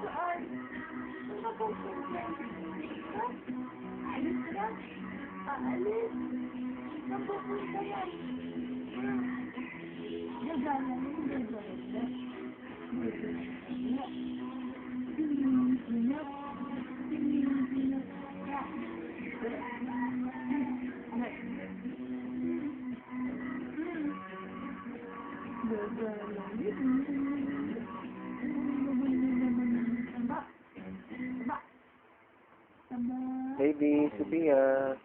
Saan? Alis ka? Aalis? Napupunta yan. Gagana mo yung gagana. Baby, Sophia.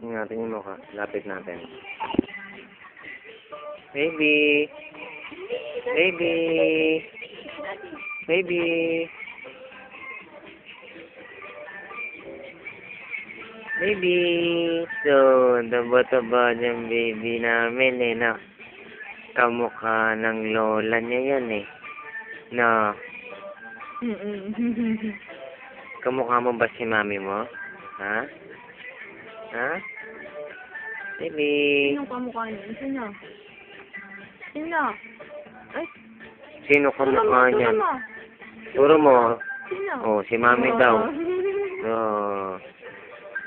Ingatan yung mukha. Lapit natin. Baby. Baby. Baby. Baby. So, taba-taba niyang baby namin eh, na. Kamukha ng lola niya yan eh. Na. Kamukha mo ba si mami mo? Ha? Ha? Baby. Sinong kamukha niya? Sino? Sino? Ay, Sino kamukha niya? Turo mo. Turo mo. Sino? Oh, si mami daw. Oh.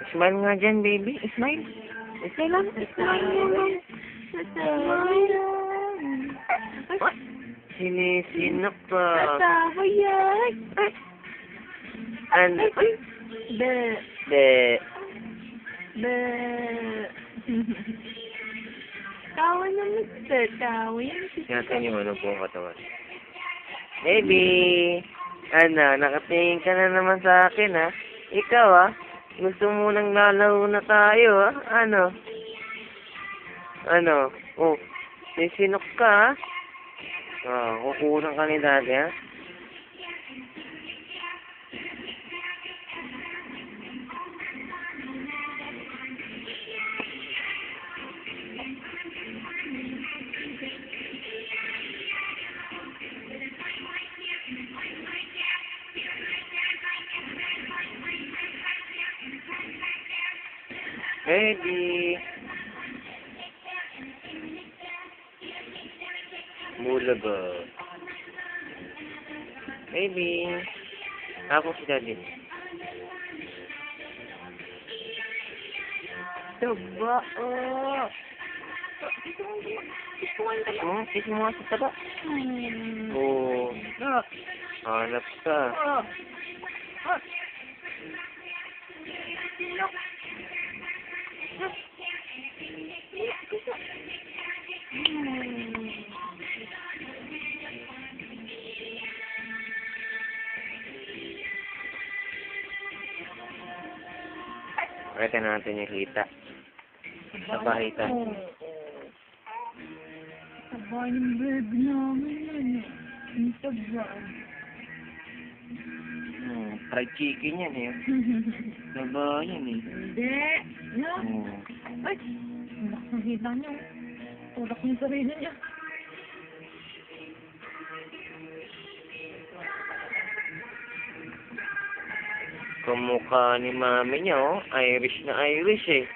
Smile nga dyan, baby. Smile. Smile lang. Smile naman. Smile. Sinisinok pa. Tatawa yan. Ano? Be. Be. Be. Tawa naman sir. Tawa yan. Sinatin yung ano po katawan. Baby. Ano, nakatingin ka na naman sa akin, ha? Ikaw, ha? Gusto mo nang lalaro na tayo, ha? Ano? Ano? Oh, sisinok ka, ha? Ah, kukunan ka ni daddy, ha? Baby. Bulaga. Baby. Ako si daddy. Taba. Oh, kiss mo nga sa taba. Oh, hanap ka. Pakita natin yung hita. Taba hita. Taba yung baby namin yan. Ang taba. Fried chicken yan eh. Taba yan eh. Hindi. No? Ay. Nakakita niyo. Tulak niyo sarili niya. Kamukha ni mami niya, oh. Irish na Irish, eh.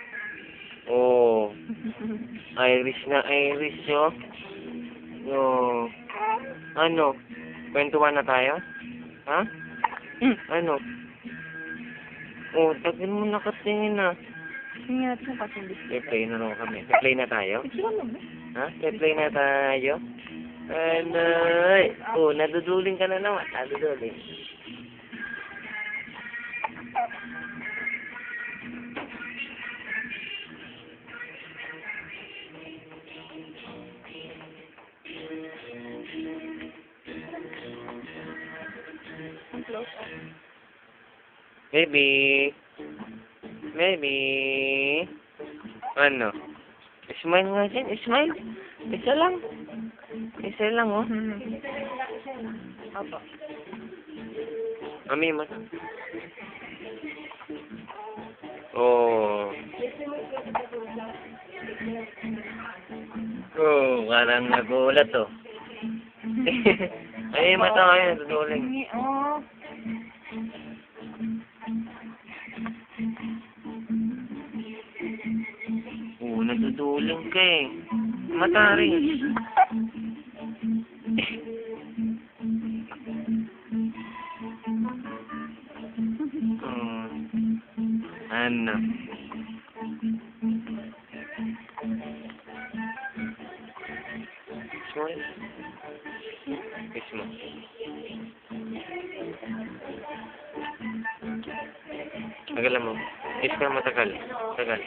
Oh. Irish na Irish, oh. Oh. Ano? Kwentuhan na tayo? Ha? Ano? Oh, tagal mo nakatingin na. Ingat mo kasi. Play na lang kami. Play na tayo? Picture mo ba? Ha? Play na tayo? Ano? Oh, naduduling ka na naman. Naduduling. Baby. Baby. Ano? Smile nga dyan. Smile. Isa lang. Isa lang, oh. Apa. Ami mo. Oh. Oh, parang nagulat, oh. Ay, mata ngayon, tutuling. Hingi, oh. Oo, natutuling ka eh. Mata rin. Ano? Sorry. Kiss mo. Tagalan mo. Kiss ka matagal. Tagal.